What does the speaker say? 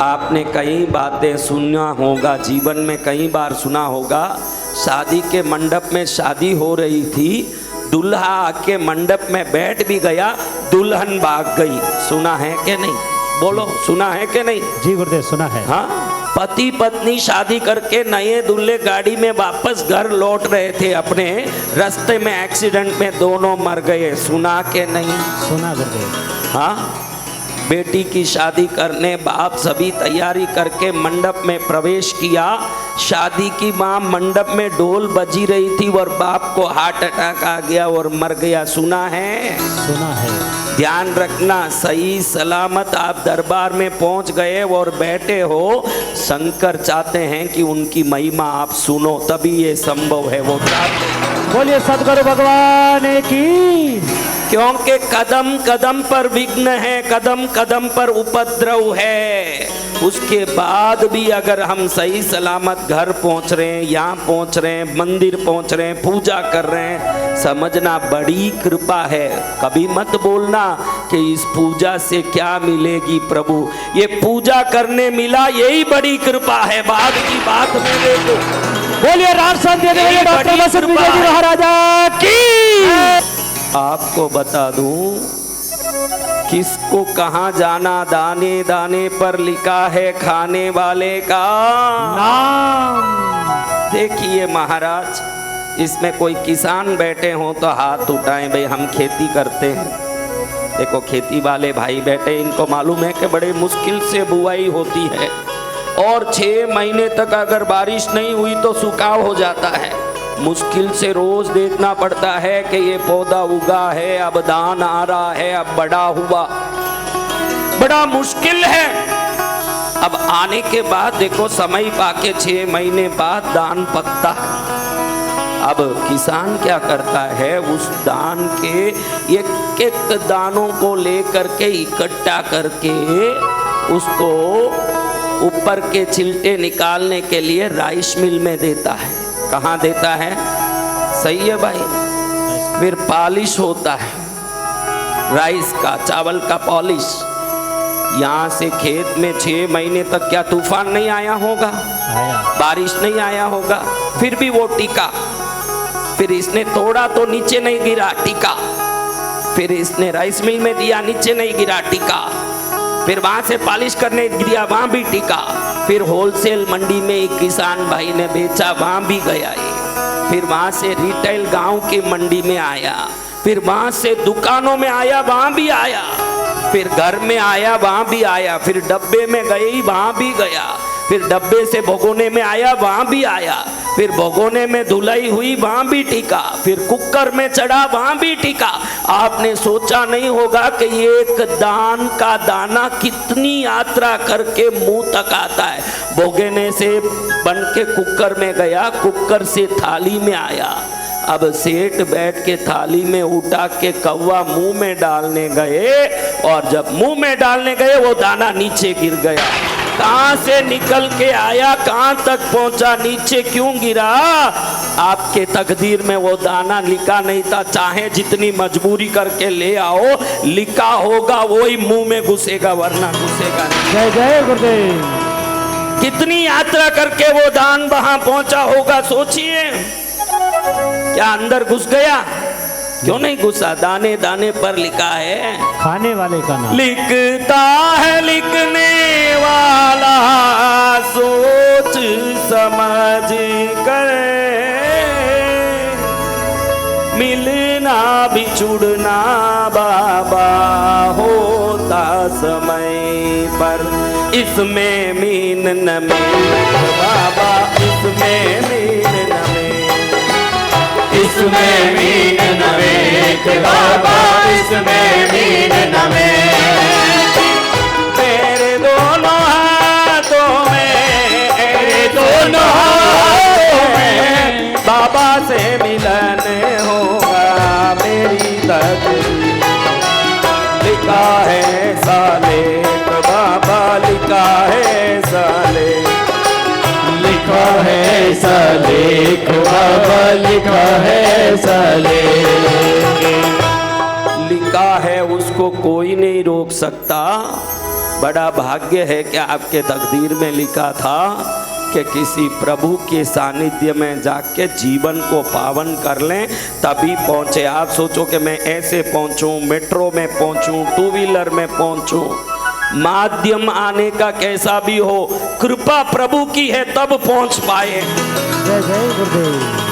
आपने कई बातें सुना होगा, जीवन में कई बार सुना होगा। शादी के मंडप में शादी हो रही थी, दूल्हा आके मंडप में बैठ भी गया, दुल्हन भाग गई। सुना है कि नहीं? बोलो, सुना है कि नहीं? जी गुरुदेव, सुना है। हाँ, पति पत्नी शादी करके नए दूल्हे गाड़ी में वापस घर लौट रहे थे, अपने रास्ते में एक्सीडेंट में दोनों मर गए। सुना के नहीं? सुना गुरुदेव। हाँ, बेटी की शादी करने बाप सभी तैयारी करके मंडप में प्रवेश किया। शादी की माँ मंडप में ढोल बजी रही थी और बाप को हार्ट अटैक आ गया और मर गया। सुना है? सुना है। ध्यान रखना, सही सलामत आप दरबार में पहुंच गए और बैठे हो। शंकर चाहते हैं कि उनकी महिमा आप सुनो, तभी ये संभव है। वो बोलिए सद्गुरु भगवान की। क्योंकि कदम कदम पर विघ्न है, कदम कदम पर उपद्रव है। उसके बाद भी अगर हम सही सलामत घर पहुंच रहे हैं, यहाँ पहुंच रहे हैं, मंदिर पहुंच रहे हैं, पूजा कर रहे हैं, समझना बड़ी कृपा है। कभी मत बोलना कि इस पूजा से क्या मिलेगी प्रभु, ये पूजा करने मिला यही बड़ी कृपा है। बाद की बात में देखो। बोलिए राम संत महाराजा की। आपको बता दूं, किसको कहाँ जाना, दाने दाने पर लिखा है खाने वाले का नाम। देखिए महाराज, इसमें कोई किसान बैठे हों तो हाथ उठाएं, भाई हम खेती करते हैं। देखो खेती वाले भाई बैठे, इनको मालूम है कि बड़े मुश्किल से बुआई होती है और 6 महीने तक अगर बारिश नहीं हुई तो सुखाव हो जाता है। मुश्किल से रोज देखना पड़ता है कि ये पौधा उगा है, अब दान आ रहा है, अब बड़ा हुआ, बड़ा मुश्किल है। अब आने के बाद देखो समय पाके 6 महीने बाद दान पकता है। अब किसान क्या करता है, उस दान के एक एक दानों को लेकर के इकट्ठा करके उसको ऊपर के छिलटे निकालने के लिए राइस मिल में देता है। कहाँ देता है? सही है भाई। फिर पॉलिश होता है राइस का, चावल का पॉलिश। यहाँ से खेत में 6 महीने तक क्या तूफान नहीं आया होगा, बारिश नहीं आया होगा, फिर भी वो टिका। फिर इसने तोड़ा तो नीचे नहीं गिरा, टिका। फिर इसने राइस मिल में दिया, नीचे नहीं गिरा, टिका। फिर वहां से पॉलिश करने दिया, वहां भी टिका। फिर होलसेल मंडी में एक किसान भाई ने बेचा, वहां भी गया ये। फिर वहां से रिटेल गांव की मंडी में आया, फिर वहां से दुकानों में आया, वहां भी आया। फिर घर में आया, वहां भी आया। फिर डब्बे में गई, वहां भी गया। फिर डब्बे से भगोने में आया, वहां भी आया। फिर भगोने में धुलाई हुई, वहां भी टिका। फिर कुकर में चढ़ा, वहां भी टिका। आपने सोचा नहीं होगा कि एक दान का दाना कितनी यात्रा करके मुंह तक आता है। भगोने से बन के कुकर में गया, कुकर से थाली में आया। अब सेठ बैठ के थाली में उठा के कौवा मुंह में डालने गए, और जब मुंह में डालने गए वो दाना नीचे गिर गया। कहां से निकल के आया, कहां तक पहुंचा, नीचे क्यों गिरा? आपके तकदीर में वो दाना लिखा नहीं था। चाहे जितनी मजबूरी करके ले आओ, लिखा होगा वही मुंह में घुसेगा, वरना घुसेगा नहीं। जय जय गुरुदेव। कितनी यात्रा करके वो दान वहां पहुंचा होगा, सोचिए। क्या अंदर घुस गया? क्यों नहीं घुसा? दाने दाने पर लिखा है खाने वाले का नाम। लिखता है लिखने वाला सोच समझ कर, मिलना बिछुड़ना बाबा होता समय पर। इसमें मीन न मीन बाबा, इसमें मीन न मीन, इसमें मीन न मेघ बाबा, इसमें मीन न मेघ। तेरे दोनों हाथों में, तेरे दोनों हाथों में बाबा से मिलन होगा मेरी तकदीर। लिखा है सालेक बाबा, लिखा है सालेक, लिखा है सलेख बाबा, लिखा है सलेख। लिखा है उसको कोई नहीं रोक सकता। बड़ा भाग्य है कि आपके तकदीर में लिखा था कि किसी प्रभु के सानिध्य में जाके जीवन को पावन कर लें तभी पहुँचे। आप सोचो कि मैं ऐसे पहुँचूँ, मेट्रो में पहुँचूँ, टू व्हीलर में पहुँचूँ, माध्यम आने का कैसा भी हो, कृपा प्रभु की है तब पहुँच पाए। जय जय गुरुदेव।